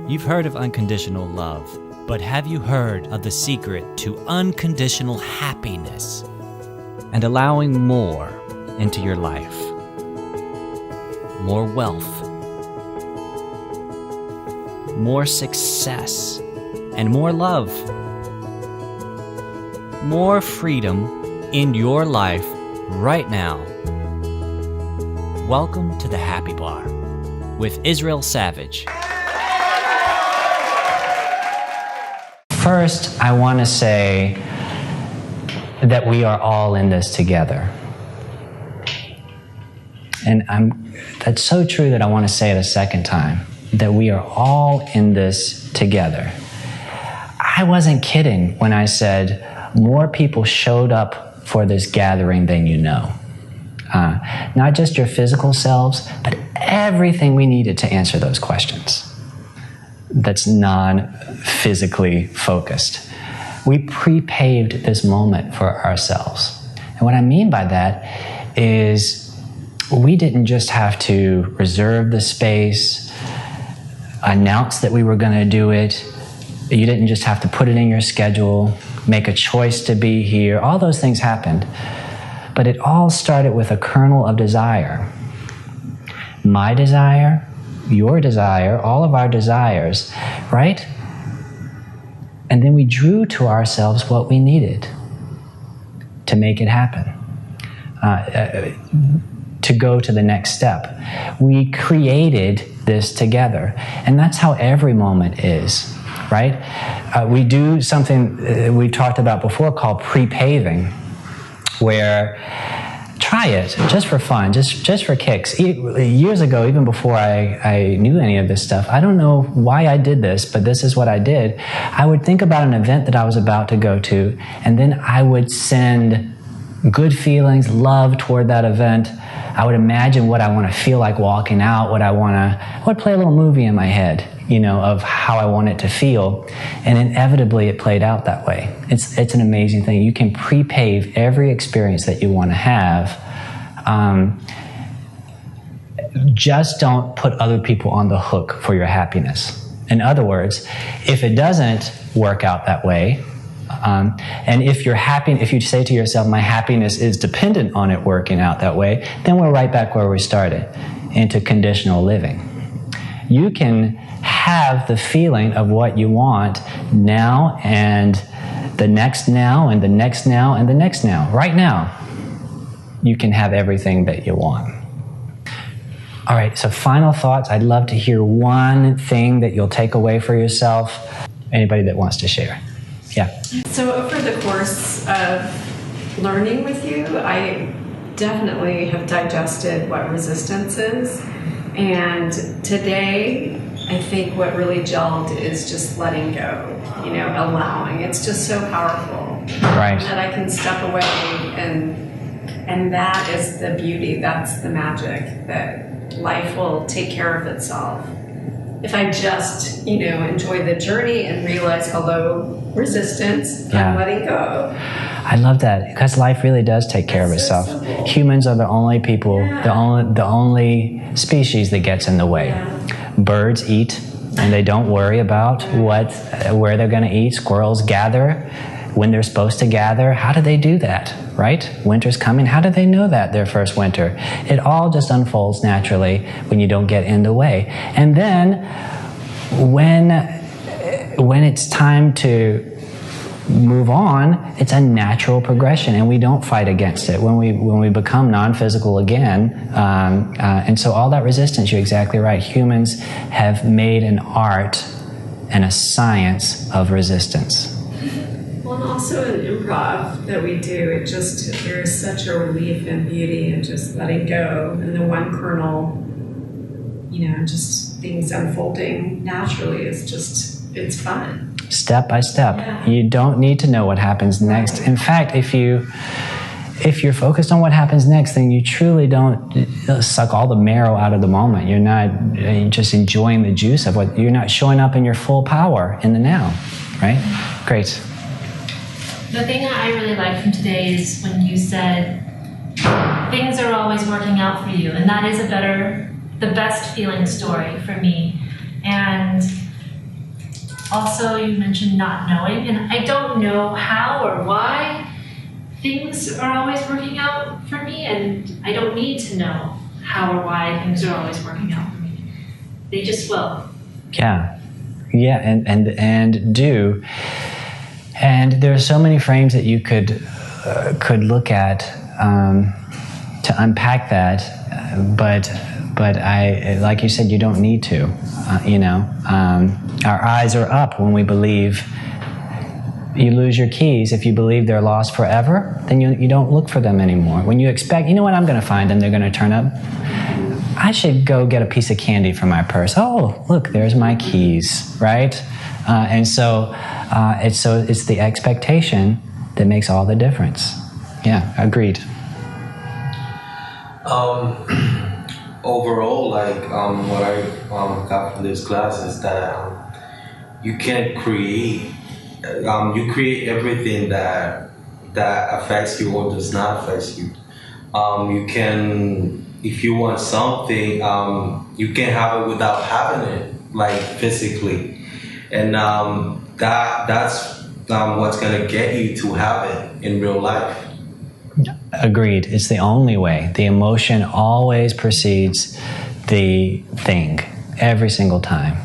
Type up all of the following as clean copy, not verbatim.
You've heard of unconditional love, but have you heard of the secret to unconditional happiness and allowing more into your life? More wealth, more success, and more love. More freedom in your life right now. Welcome to the Happy Bar with Israel Savage. First, I want to say that we are all in this together. And that's so true that I want to say it a second time, that we are all in this together. I wasn't kidding when I said more people showed up for this gathering than you know. Not just your physical selves, but everything we needed to answer those questions that's non-physically focused. We pre-paved this moment for ourselves. And what I mean by that is we didn't just have to reserve the space, announce that we were going to do it. You didn't just have to put it in your schedule, make a choice to be here. All those things happened. But it all started with a kernel of desire. My desire, your desire, all of our desires, right? And then we drew to ourselves what we needed to make it happen, to go to the next step. We created this together. And that's how every moment is, right? We do something we talked about before called pre-paving, where try it just for fun, just for kicks. Years ago, even before I knew any of this stuff, I don't know why I did this, but this is what I did. I would think about an event that I was about to go to, and then I would send good feelings, love toward that event. I would imagine what I want to feel like walking out, I would play a little movie in my head, of how I want it to feel. And inevitably it played out that way. It's an amazing thing. You can pre-pave every experience that you want to have. Just don't put other people on the hook for your happiness. In other words, if it doesn't work out that way, and if you say to yourself, my happiness is dependent on it working out that way, then we're right back where we started, into conditional living. You can have the feeling of what you want now and the next now and the next now and the next now. Right now, you can have everything that you want. All right, so final thoughts. I'd love to hear one thing that you'll take away for yourself. Anybody that wants to share? Yeah. So over the course of learning with you, I definitely have digested what resistance is. And today, I think what really gelled is just letting go, allowing. It's just so powerful. Right. That I can step away and that is the beauty, that's the magic, that life will take care of itself. If I just, enjoy the journey and realize, hello, resistance, I'm letting go. I love that, because life really does take care of itself. So Humans are the only people, the only species that gets in the way. Yeah. Birds eat, and they don't worry about where they're going to eat. Squirrels gather when they're supposed to gather. How do they do that, right? Winter's coming. How do they know that their first winter? It all just unfolds naturally when you don't get in the way. And then when it's time to move on, it's a natural progression, and we don't fight against it when we become non-physical again. And so all that resistance, you're exactly right. Humans have made an art and a science of resistance. Well, and also in improv that we do, there is such a relief and beauty in just letting go, and the one kernel, just things unfolding naturally it's fun. Step by step. Yeah. You don't need to know what happens next. In fact, if you're focused on what happens next, then you truly don't suck all the marrow out of the moment. You're not just enjoying the juice of you're not showing up in your full power in the now, right? Great. The thing that I really liked from today is when you said things are always working out for you, and that is the best feeling story for me. And also you mentioned not knowing, and I don't know how or why things are always working out for me, and I don't need to know how or why things are always working out for me. They just will. Yeah, and do. And there are so many frames that you could look at to unpack that, but I, like you said, you don't need to. Our eyes are up when we believe. You lose your keys. If you believe they're lost forever, then you don't look for them anymore. When you expect, you know what, I'm going to find them, they're going to turn up. I should go get a piece of candy from my purse. Oh, look, there's my keys, right? And so it's the expectation that makes all the difference. Yeah, agreed. Overall, what I got from this class is that you can't create. You create everything that affects you or does not affect you. You can, if you want something, you can have it without having it, like physically, and that's what's gonna get you to have it in real life. Agreed. It's the only way. The emotion always precedes the thing every single time.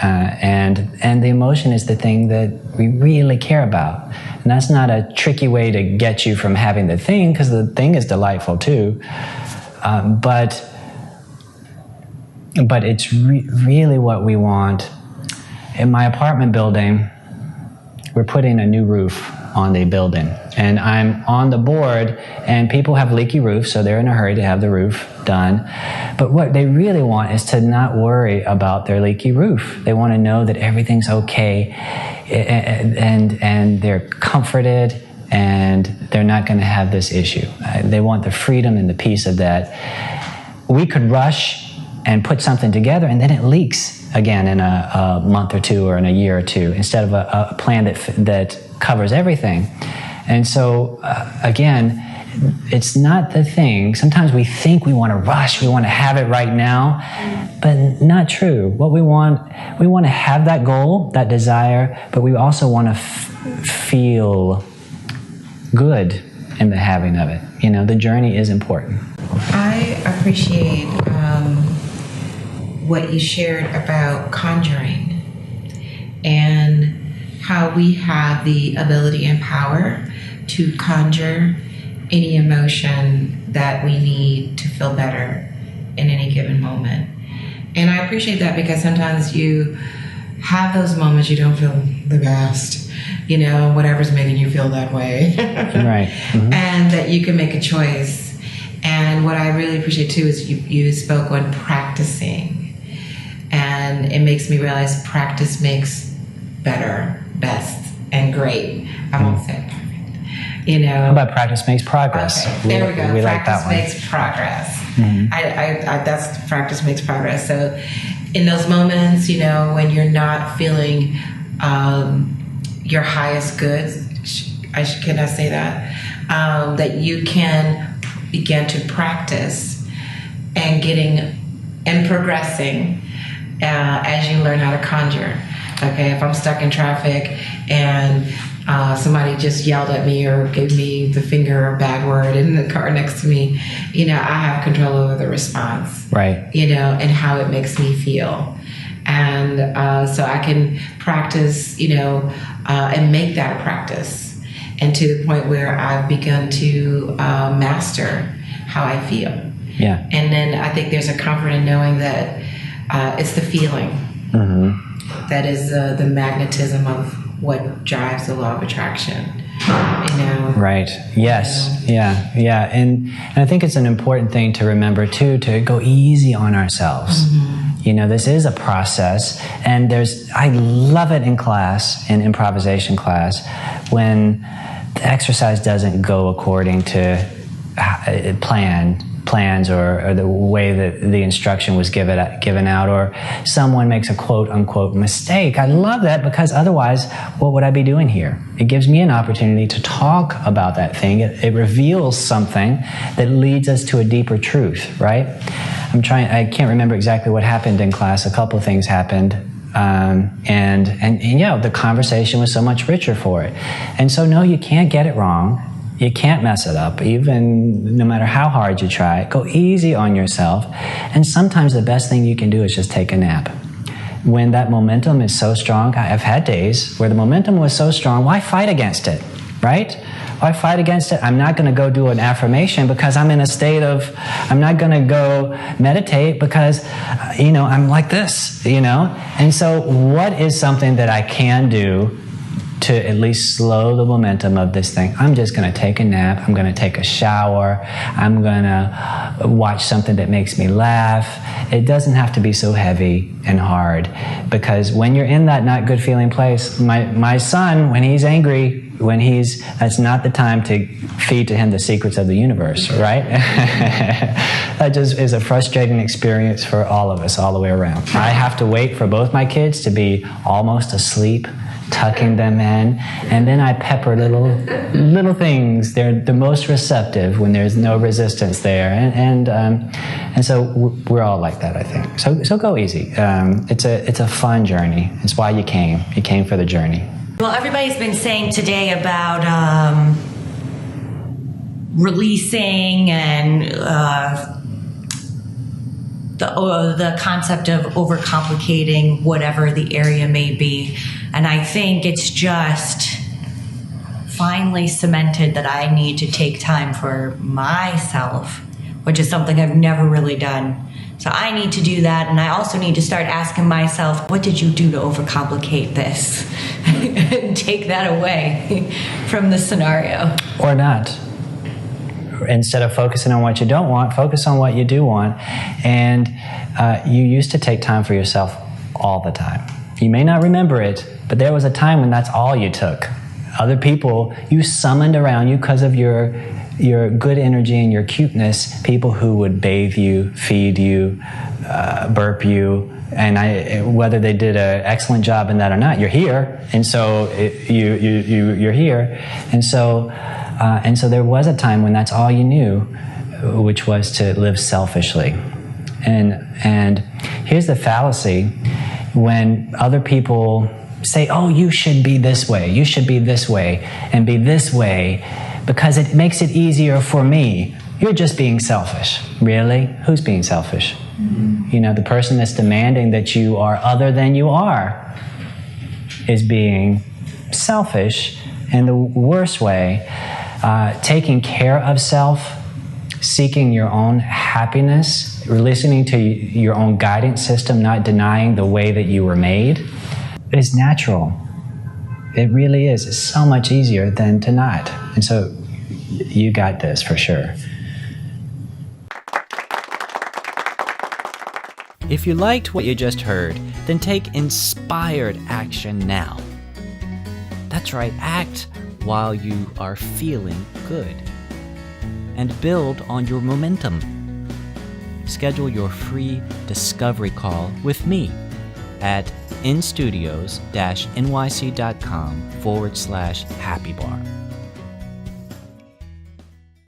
And the emotion is the thing that we really care about. And that's not a tricky way to get you from having the thing, because the thing is delightful too. But it's really what we want. In my apartment building, we're putting a new roof on the building. And I'm on the board, and people have leaky roofs, so they're in a hurry to have the roof done. But what they really want is to not worry about their leaky roof. They want to know that everything's okay, and they're comforted, and they're not going to have this issue. They want the freedom and the peace of that. We could rush and put something together, and then it leaks again in a month or two or in a year or two, instead of a plan that covers everything. And so, again, it's not the thing. Sometimes we think we want to rush, we want to have it right now, but not true. What we want to have that goal, that desire, but we also want to feel good in the having of it. The journey is important. I appreciate what you shared about conjuring and how we have the ability and power to conjure any emotion that we need to feel better in any given moment. And I appreciate that, because sometimes you have those moments you don't feel the best, whatever's making you feel that way. Right. Mm-hmm. And that you can make a choice. And what I really appreciate too is you spoke on practicing. And it makes me realize practice makes better, best, and great. I won't say perfect. How about practice makes progress? Okay, there we go. We practice like that one. makes progress. Mm-hmm. I that's practice makes progress. So in those moments, when you're not feeling your highest good, can I say that? That you can begin to practice and progressing as you learn how to conjure. Okay, if I'm stuck in traffic and somebody just yelled at me or gave me the finger or bad word in the car next to me, I have control over the response. Right. And how it makes me feel. And so I can practice, and make that a practice. And to the point where I've begun to master how I feel. Yeah. And then I think there's a comfort in knowing that it's the feeling. Mm-hmm. That is the magnetism of what drives the law of attraction. Right. Yes. Yeah. And I think it's an important thing to remember too, to go easy on ourselves. Mm-hmm. This is a process, and I love it in class, in improvisation class, when the exercise doesn't go according to plans or the way that the instruction was given out, or someone makes a quote-unquote mistake. I love that, because otherwise, what would I be doing here? It gives me an opportunity to talk about that thing. It reveals something that leads us to a deeper truth, right? I can't remember exactly what happened in class. A couple of things happened. And you know, the conversation was so much richer for it. And so, no, you can't get it wrong. You can't mess it up, even no matter how hard you try. Go easy on yourself. And sometimes the best thing you can do is just take a nap. When that momentum is so strong, I've had days where the momentum was so strong, why fight against it, right? Why fight against it? I'm not going to go do an affirmation because I'm in a state of, I'm not going to go meditate because, you know, I'm like this, you know? And so what is something that I can do to at least slow the momentum of this thing? I'm just going to take a nap. I'm going to take a shower. I'm going to watch something that makes me laugh. It doesn't have to be so heavy and hard, because when you're in that not good feeling place, my son, when he's angry, that's not the time to feed to him the secrets of the universe, right? That just is a frustrating experience for all of us all the way around. I have to wait for both my kids to be almost asleep, tucking them in, and then I pepper little things. They're the most receptive when there's no resistance there, and so we're all like that, I think. So go easy. It's a fun journey. It's why you came. You came for the journey. Well, everybody's been saying today about releasing and the concept of overcomplicating whatever the area may be. And I think it's just finally cemented that I need to take time for myself, which is something I've never really done. So I need to do that, and I also need to start asking myself, what did you do to overcomplicate this? And take that away from the scenario. Or not. Instead of focusing on what you don't want, focus on what you do want. And you used to take time for yourself all the time. You may not remember it, but there was a time when that's all you took. Other people, you summoned around you because of your good energy and your cuteness, people who would bathe you, feed you, burp you, and whether they did an excellent job in that or not, you're here, and so you're here, and so there was a time when that's all you knew, which was to live selfishly, and here's the fallacy: when other people say, "Oh, you should be this way, you should be this way, and be this way, because it makes it easier for me," you're just being selfish. Really? Who's being selfish? Mm-hmm. You know, the person that's demanding that you are other than you are is being selfish in the worst way. Taking care of self, seeking your own happiness, listening to your own guidance system, not denying the way that you were made, is natural. It really is. It's so much easier than to not. And so you got this for sure. If you liked what you just heard, then take inspired action now. That's right, act while you are feeling good. And build on your momentum. Schedule your free discovery call with me at instudios-nyc.com/happybar.